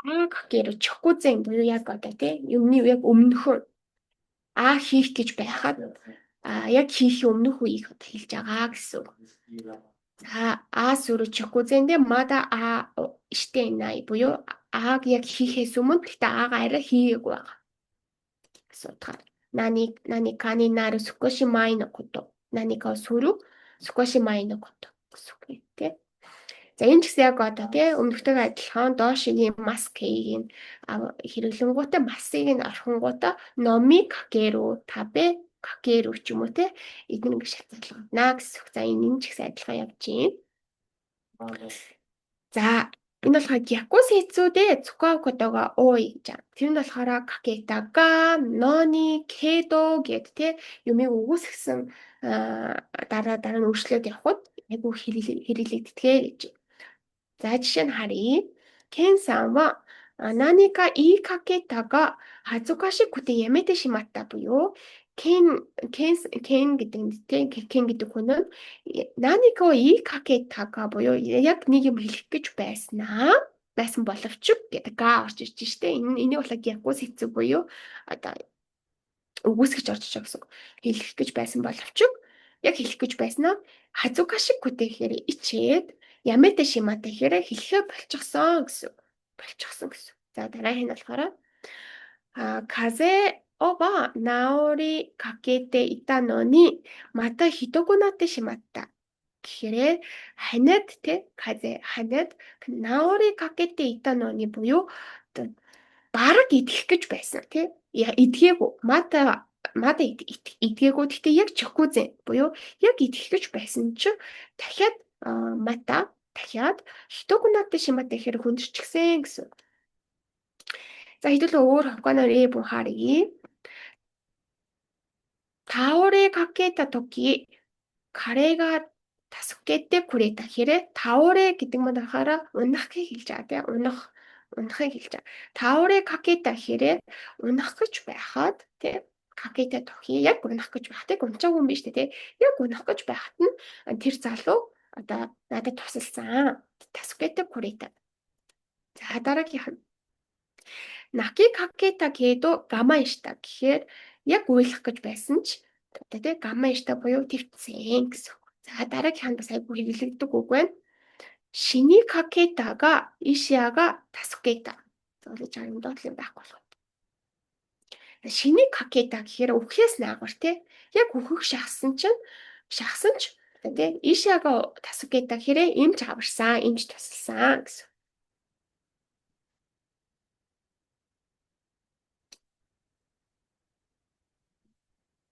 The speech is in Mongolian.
гэхээр чокузен буюу яг одоо тий юмны яг өмнөхөр хийх гэж байхад яг хийхийн өмнөх үеийг одоо хэлж байгаа гэсэн үг. За сүрү чокузендэ мада штэ най буюу яг хийхээс өмнө гэхдээ арай хийгээгүй байгаа. гэсэн утгаар. Нани кани нару сукошимай но кото. Нани ка сүрү сукошимай но кото гэсэн үг тий. За энэ ч гэсэн яг одоо тий өмнөхтэйгээ адилхан доошигийн маскийг хэрэглэнгүүтээ масыг нь орхингуудаа номи какеру табе какеру ч юм уу тий эдгээр ингэ шалтгаална гэсэн. За энэ ч гэсэн адилхан явж байна. За энэ болохоор гякусэцүүдээ цукаокотого ой гэж. Тэр нь болохоор какетага нони кедо гэд тий юмыг үгүйсгсэн дараа нь өөрчлөөд явхад айгүй хэрэглэгдэхээ гэж. За жишээ нь харъя. Кен-сан ва наnika ii kaketa ga恥ずかしくてやめてしまったбуюу Кен гэдэг нь Кен гэдэг хүн нь наnika ii kaketa буюу яг нэг юм хэлэх гэж байсан боловч гэдэг орж ирж штэ. Энийг болохоор гякус хэцүү буюу одоо үгүйсгэж орж иж байгаа гэсэн. Хэлэх гэж байсан боловч яг хэлэх гэж байснаа хазукашиккүтэй гэхээр ичээд ямэдэ шиматай гэхээр хэлэхээ болчихсон гэсэн. За дараагийн нь болохоор казе ова наори какете ита нони мата хитокунате шиматта гэхээр ханад те казе ханад наори какете ита нони буюу бараг идэх гэж байсан тий идгээгүй мата идгээгүй гэхдээ яг чокузен буюу яг идэх гэж байсан чинь дахиад мата дахиад хитокунате шиматэ гэхээр хүндэрчихсэн гэсэн. За хэдүүлээ өөр хоконоор бун харъя. Таоре какета токи карега тасукете курета гэхээр таоре гэдэг маань болохоор унахыг хэлж байгаа тийм унахыг хэлж байгаа. Таоре какета гэхээр унах гэж байхад тийм какета токи яг унах гэж байх тийм унчаагүй юм биш тийм яг унах гэж байхад нь тэр залуу одоо надад тусалсан тасукете курета. За дараагийн наки какета кедо гамаишта гэхээр яг уйлах гэж байсан ч одоо тийм гамаишта буюу твцэн гэсэн. За дараагийн бас айгүй хэрэглэгддэг үг байна. Шини какетага ишиага тасукета. Зөвлөж байгаа юм доотлын байхгүй болох. Шини какета гэхээр үхээс наагур тий. Яг үхэх шахсан ч тий ишиага тасукета гэхээр эмч аварсан, эмч тусалсан гэсэн.